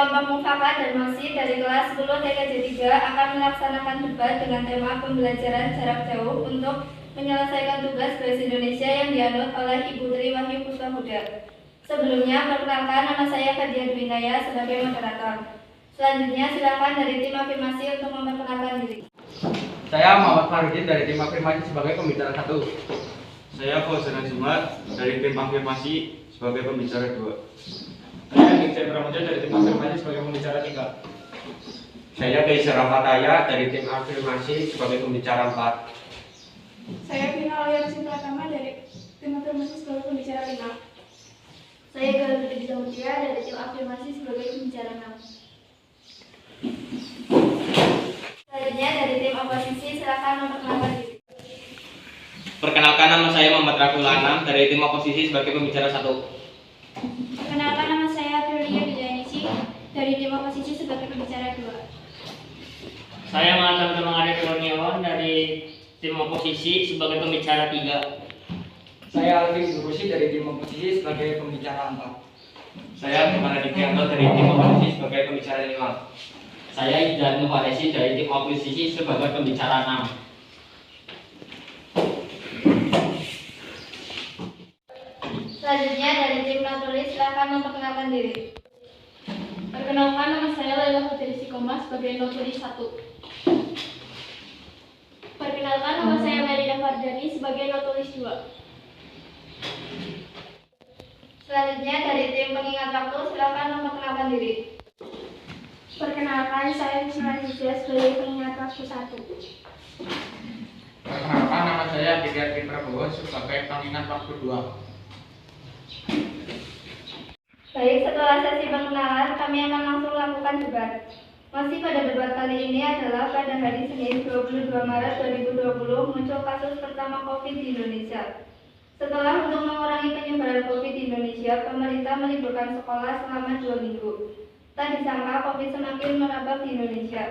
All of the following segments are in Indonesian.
kelompok mufakat dan masih dari kelas 10 TKJ 3 akan melaksanakan debat dengan tema pembelajaran jarak jauh untuk menyelesaikan tugas bahasa Indonesia yang dianut oleh Ibu Tri Wahyu Puspahuda. Sebelumnya, perkenalkan, nama saya Fadia Dwinaya sebagai moderator. Selanjutnya, silakan dari tim afirmasi untuk memperkenalkan diri. Saya Muhammad Farudin dari tim afirmasi sebagai pembicara 1. Saya Fauzan Azumat dari tim afirmasi sebagai pembicara 2. Saya Diksen Pramudia dari tim afirmasi sebagai pembicara 3. Saya Geisha Rafataya dari tim afirmasi sebagai pembicara 4. Saya Vina Aliansi Pratama dari tim afirmasi sebagai pembicara 5. Saya Galuti Zamudia dari tim afirmasi sebagai pembicara 6. Selanjutnya dari tim oposisi, silakan memperkenalkan diri. Perkenalkan, nama saya Muhammad Raful Anam dari tim oposisi sebagai pembicara 1. Perkenalkan, nama saya Firlia Wijanisi dari tim oposisi sebagai pembicara 2. Saya Mahatham Temangare Kurniawan dari tim oposisi sebagai pembicara 3. Saya Alvin Durusi dari tim oposisi sebagai pembicara 4. Saya Gimana Dikianto dari tim oposisi sebagai pembicara 5. Saya Idan Nuharesi dari tim oposisi sebagai pembicara 6. Selanjutnya dari tim notulis, silakan memperkenalkan diri. Perkenalkan, nama saya Laila Putri Sikoma sebagai notulis 1. Perkenalkan, nama saya Melina Fardani sebagai notulis 2. Selanjutnya dari tim pengingat waktu, silakan memperkenalkan diri. Perkenalkan, saya Wisma Rizia sebagai pengingat waktu 1. Perkenalkan, nama saya Didiati Prabowo sebagai pengingat waktu 2. Baik, setelah sesi perkenalan, kami akan langsung lakukan debat. Masih pada debat kali ini adalah pada hari Senin 22 Maret 2020 muncul kasus pertama COVID di Indonesia. Setelah untuk mengurangi penyebaran COVID di Indonesia, pemerintah meliburkan sekolah selama 2 minggu. Tak disangka COVID semakin merebak di Indonesia.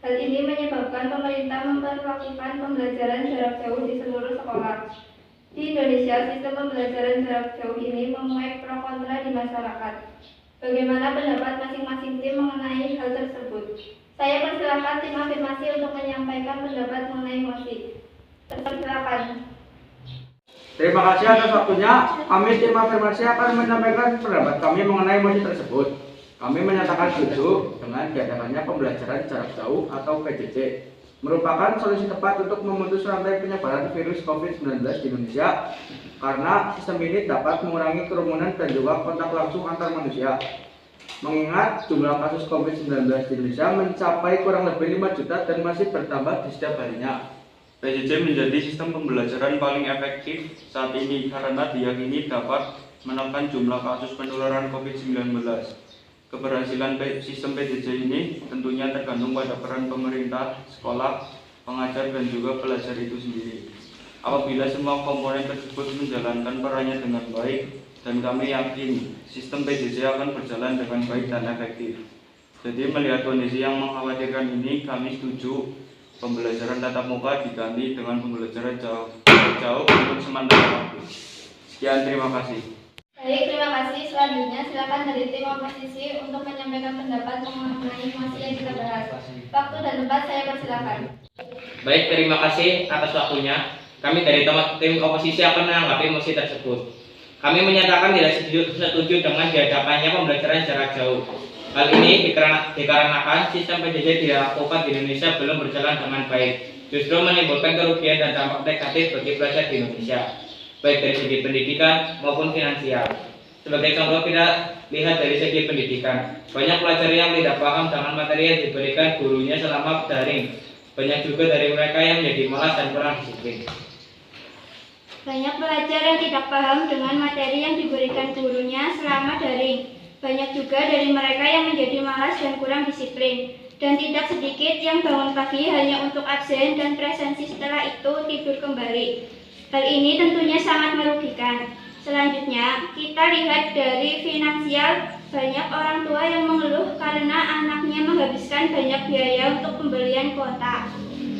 Hal ini menyebabkan pemerintah memperlakukan pembelajaran jarak jauh di seluruh sekolah. Di Indonesia, sistem pembelajaran jarak jauh ini menuai pro kontra di masyarakat. Bagaimana pendapat masing-masing tim mengenai hal tersebut? Saya persilakan tim afirmasi untuk menyampaikan pendapat mengenai mosi. Persilakan. Terima kasih atas waktunya. Kami tim afirmasi akan menyampaikan pendapat kami mengenai mosi tersebut. Kami menyatakan setuju dengan diadakannya pembelajaran jarak jauh atau PJJ. Merupakan solusi tepat untuk memutus rantai penyebaran virus COVID-19 di Indonesia karena sistem ini dapat mengurangi kerumunan dan juga kontak langsung antar manusia. Mengingat jumlah kasus COVID-19 di Indonesia mencapai kurang lebih 5 juta dan masih bertambah di setiap harinya. PJJ menjadi sistem pembelajaran paling efektif saat ini karena diyakini dapat menekan jumlah kasus penularan COVID-19. Keberhasilan sistem PJJ ini tentunya tergantung pada peran pemerintah, sekolah, pengajar, dan juga pelajar itu sendiri. Apabila semua komponen tersebut menjalankan perannya dengan baik, dan kami yakin sistem PJJ akan berjalan dengan baik dan efektif. Jadi melihat kondisi yang mengkhawatirkan ini, kami setuju pembelajaran tatap muka diganti dengan pembelajaran jauh untuk sementara waktu. Sekian, terima kasih. Baik, terima kasih. Selanjutnya, silakan dari tim oposisi untuk menyampaikan pendapat mengenai mosi yang kita bahas. Waktu dan tempat saya persilakan. Baik, terima kasih atas waktunya. Kami dari tim oposisi akan menanggapi mosi tersebut. Kami menyatakan tidak setuju dengan diadakannya pembelajaran jarak jauh. Hal ini dikarenakan sistem PJJ dilakukan di Indonesia belum berjalan dengan baik, justru menimbulkan kerugian dan dampak negatif bagi pelajar di Indonesia, baik dari segi pendidikan maupun finansial. Sebagai contoh, kita lihat dari segi pendidikan. Banyak pelajar yang tidak paham dengan materi yang diberikan gurunya selama daring. Banyak juga dari mereka yang menjadi malas dan kurang disiplin. Banyak pelajar yang tidak paham dengan materi yang diberikan gurunya selama daring. Banyak juga dari mereka yang menjadi malas dan kurang disiplin. Dan tidak sedikit yang bangun pagi hanya untuk absen dan presensi, setelah itu tidur kembali. Hal ini tentunya sangat merugikan. Selanjutnya, kita lihat dari finansial. Banyak orang tua yang mengeluh karena anaknya menghabiskan banyak biaya untuk pembelian kuota.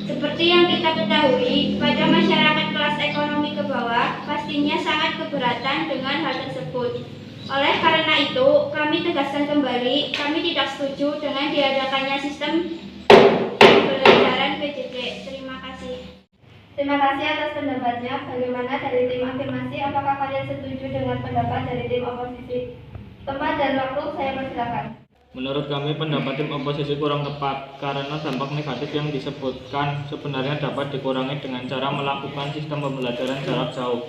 Seperti yang kita ketahui, pada masyarakat kelas ekonomi ke bawah pastinya sangat keberatan dengan hal tersebut. Oleh karena itu, kami tegaskan kembali, kami tidak setuju dengan diadakannya sistem pembelajaran PJJ. Terima kasih. Terima kasih atas pendapatnya. Bagaimana dari tim afirmasi? Apakah kalian setuju dengan pendapat dari tim oposisi? Tempat dan waktu saya persilakan. Menurut kami pendapat tim oposisi kurang tepat karena dampak negatif yang disebutkan sebenarnya dapat dikurangi dengan cara melakukan sistem pembelajaran jarak jauh.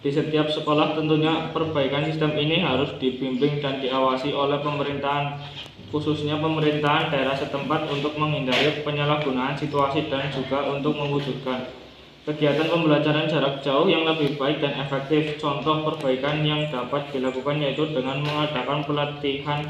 Di setiap sekolah tentunya perbaikan sistem ini harus dibimbing dan diawasi oleh pemerintahan, khususnya pemerintahan daerah setempat untuk menghindari penyalahgunaan situasi dan juga untuk mewujudkan kegiatan pembelajaran jarak jauh yang lebih baik dan efektif. Contoh perbaikan yang dapat dilakukan yaitu dengan mengadakan pelatihan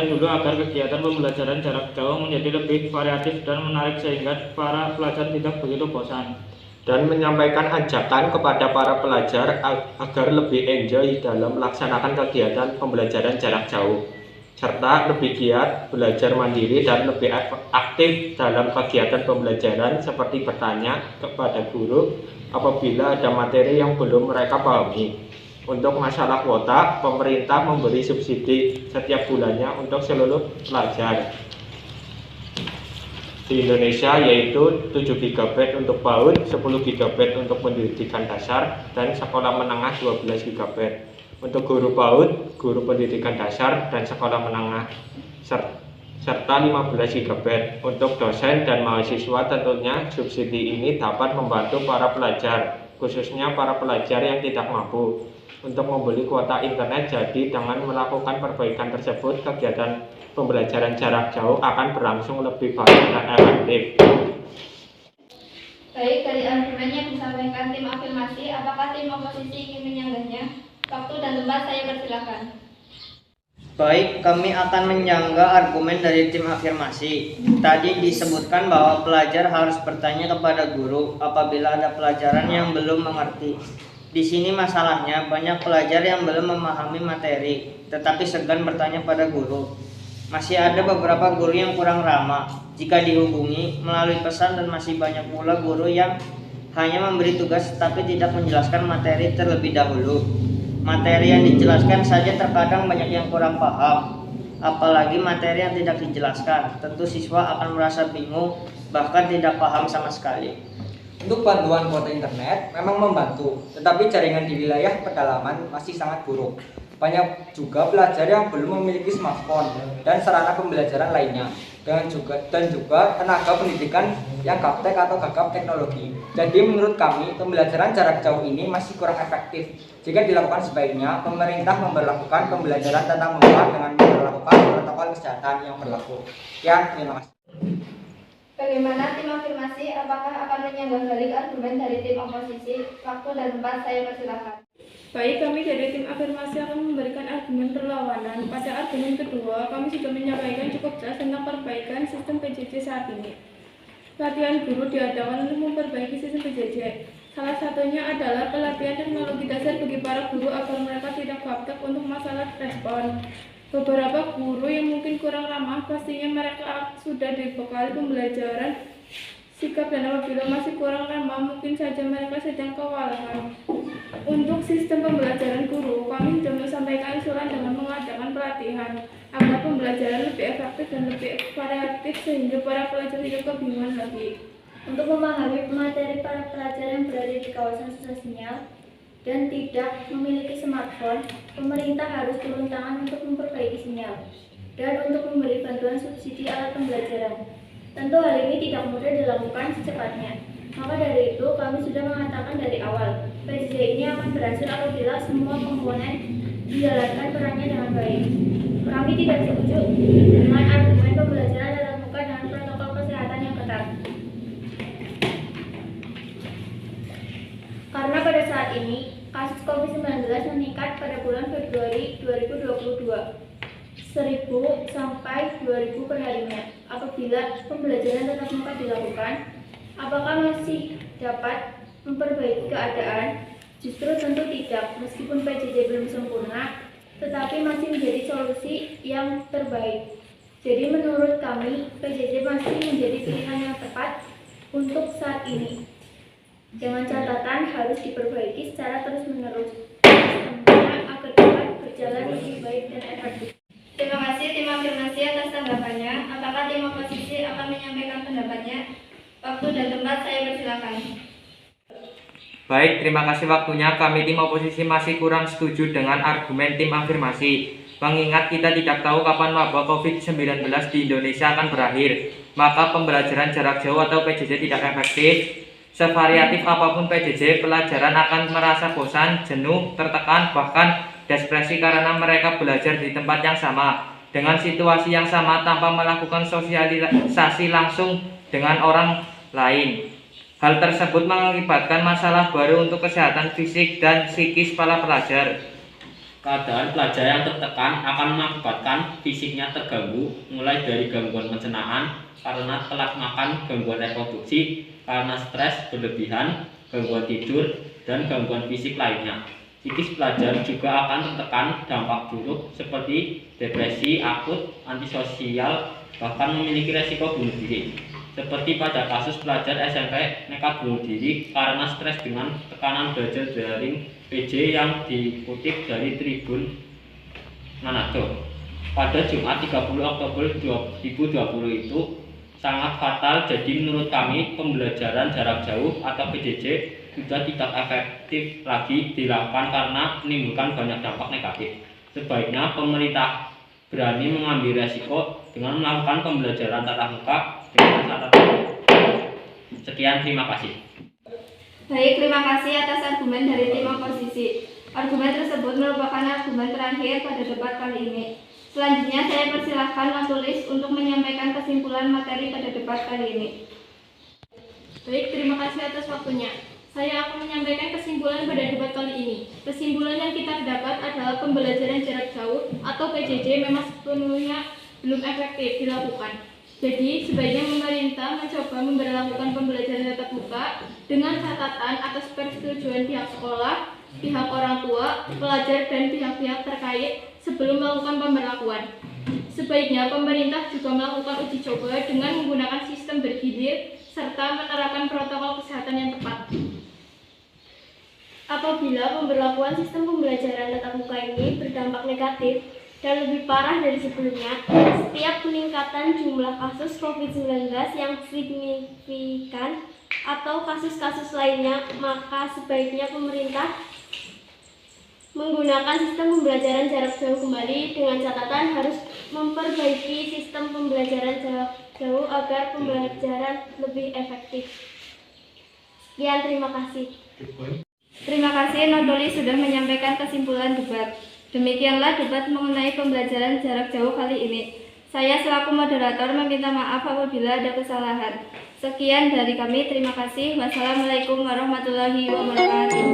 dulu agar kegiatan pembelajaran jarak jauh menjadi lebih variatif dan menarik sehingga para pelajar tidak begitu bosan. Dan menyampaikan ajakan kepada para pelajar agar lebih enjoy dalam melaksanakan kegiatan pembelajaran jarak jauh, serta lebih giat belajar mandiri dan lebih aktif dalam kegiatan pembelajaran seperti bertanya kepada guru apabila ada materi yang belum mereka pahami. Untuk masalah kuota, pemerintah memberi subsidi setiap bulannya untuk seluruh pelajar di Indonesia, yaitu 7 GB untuk PAUD, 10 GB untuk pendidikan dasar, dan sekolah menengah 12 GB. Untuk guru PAUD, guru pendidikan dasar, dan sekolah menengah, serta 15 GB. Untuk dosen dan mahasiswa tentunya subsidi ini dapat membantu para pelajar, khususnya para pelajar yang tidak mampu untuk membeli kuota internet. Jadi dengan melakukan perbaikan tersebut, kegiatan pembelajaran jarak jauh akan berlangsung lebih baik dan efektif. Baik, dari argumen yang disampaikan tim afirmasi, apakah tim oposisi ingin menyanggahnya? Waktu dan tempat saya persilakan. Baik, kami akan menyanggah argumen dari tim afirmasi. Tadi disebutkan bahwa pelajar harus bertanya kepada guru apabila ada pelajaran yang belum mengerti. Di sini masalahnya banyak pelajar yang belum memahami materi, tetapi segan bertanya pada guru. Masih ada beberapa guru yang kurang ramah jika dihubungi melalui pesan, dan masih banyak pula guru yang hanya memberi tugas tetapi tidak menjelaskan materi terlebih dahulu. Materi yang dijelaskan saja terkadang banyak yang kurang paham, apalagi materi yang tidak dijelaskan. Tentu siswa akan merasa bingung, bahkan tidak paham sama sekali. Untuk bantuan kuota internet memang membantu, tetapi jaringan di wilayah pedalaman masih sangat buruk. Banyak juga pelajar yang belum memiliki smartphone dan sarana pembelajaran lainnya, dan juga tenaga pendidikan yang gaptek atau gagap teknologi. Jadi menurut kami pembelajaran jarak jauh ini masih kurang efektif. Jika dilakukan, sebaiknya pemerintah memberlakukan pembelajaran tatap muka dengan memperlakukan protokol kesehatan yang berlaku. Sekian, terima kasih. Bagaimana tim afirmasi? Apakah akan menyanggah balik argumen dari tim oposisi? Waktu dan tempat saya persilakan. Baik, kami dari tim afirmasi akan memberikan argumen perlawanan. Pada argumen kedua, kami sudah menyampaikan cukup jelas tentang perbaikan sistem PJJ saat ini. Pelatihan guru diadakan untuk memperbaiki sistem PJJ. Salah satunya adalah pelatihan teknologi dasar bagi para guru agar mereka tidak gaptek untuk masalah respon. Beberapa guru yang mungkin kurang ramah, pastinya mereka sudah dibekali pembelajaran sikap, dan apabila masih kurang ramah, mungkin saja mereka sedang kewalahan. Untuk sistem pembelajaran guru, kami sudah menyampaikan usulan dengan mengadakan pelatihan agar pembelajaran lebih efektif dan lebih variatif sehingga para pelajar tidak kebingungan lagi. Untuk memahami materi para pelajar yang berada di kawasan susah sinyal dan tidak memiliki smartphone, pemerintah harus turun tangan untuk memperbaiki sinyal dan untuk memberi bantuan subsidi alat pembelajaran. Tentu hal ini tidak mudah dilakukan secepatnya. Maka dari itu, kami sudah mengatakan dari awal, PJJ ini akan berhasil apabila semua komponen dijalankan perannya dengan baik. Kami tidak setuju dengan argumen pembelajaran tatap muka dengan protokol kesehatan yang ketat. Karena pada saat ini, kasus COVID-19 meningkat pada bulan Februari 2022, 1.000 sampai 2.000 perharinya. Apabila pembelajaran tatap muka dilakukan, apakah masih dapat memperbaiki keadaan? Justru tentu tidak, meskipun PJJ belum sempurna, tetapi masih menjadi solusi yang terbaik. Jadi menurut kami, PJJ masih menjadi pilihan yang tepat untuk saat ini. Dengan catatan harus diperbaiki secara terus-menerus sistemnya agar dapat berjalan baik dan efektif. Terima kasih tim afirmasi atas tanggapannya. Apakah tim oposisi akan menyampaikan pendapatnya? Waktu dan tempat saya persilakan. Baik, terima kasih waktunya. Kami tim oposisi masih kurang setuju dengan argumen tim afirmasi. Mengingat kita tidak tahu kapan wabah COVID-19 di Indonesia akan berakhir, maka pembelajaran jarak jauh atau PJJ tidak efektif. Sevariatif apapun PJJ, pelajaran akan merasa bosan, jenuh, tertekan, bahkan depresi karena mereka belajar di tempat yang sama, dengan situasi yang sama tanpa melakukan sosialisasi langsung dengan orang lain. Hal tersebut mengakibatkan masalah baru untuk kesehatan fisik dan psikis para pelajar. Keadaan pelajar yang tertekan akan mengakibatkan fisiknya terganggu, mulai dari gangguan pencernaan karena telat makan, gangguan reproduksi karena stres berlebihan, gangguan tidur, dan gangguan fisik lainnya. Psikis pelajar juga akan tertekan dampak buruk seperti depresi akut, antisosial, bahkan memiliki resiko bunuh diri. Seperti pada kasus pelajar SMP nekat bunuh diri karena stres dengan tekanan belajar daring PJ yang dikutip dari Tribun Manado. Pada Jumat 30 Oktober 2020 itu sangat fatal, jadi menurut kami pembelajaran jarak jauh atau PJJ sudah tidak efektif lagi dilakukan karena menimbulkan banyak dampak negatif. Sebaiknya pemerintah berani mengambil resiko dengan melakukan pembelajaran tatap muka dengan catatan. Sekian, terima kasih. Baik, terima kasih atas argumen dari tim oposisi. Argumen tersebut merupakan argumen terakhir pada debat kali ini. Selanjutnya saya persilahkan menulis untuk menyampaikan kesimpulan materi pada debat kali ini. Baik, terima kasih atas waktunya. Saya akan menyampaikan kesimpulan pada debat kali ini. Kesimpulan yang kita dapat adalah pembelajaran jarak jauh atau PJJ memang sepenuhnya belum efektif dilakukan. Jadi, sebaiknya pemerintah mencoba memberlakukan pembelajaran tatap muka dengan catatan atas persetujuan pihak sekolah, pihak orang tua, pelajar, dan pihak-pihak terkait sebelum melakukan pemberlakuan. Sebaiknya pemerintah juga melakukan uji coba dengan menggunakan sistem bergilir serta menerapkan protokol kesehatan yang tepat. Apabila pemberlakuan sistem pembelajaran tatap muka ini berdampak negatif dan lebih parah dari sebelumnya, setiap peningkatan jumlah kasus COVID-19 yang signifikan atau kasus-kasus lainnya, maka sebaiknya pemerintah menggunakan sistem pembelajaran jarak jauh kembali dengan catatan harus memperbaiki sistem pembelajaran jarak jauh agar pembelajaran lebih efektif. Sekian, terima kasih. Terima kasih Nodoli sudah menyampaikan kesimpulan debat. Demikianlah debat mengenai pembelajaran jarak jauh kali ini. Saya selaku moderator meminta maaf apabila ada kesalahan. Sekian dari kami, terima kasih. Wassalamualaikum warahmatullahi wabarakatuh.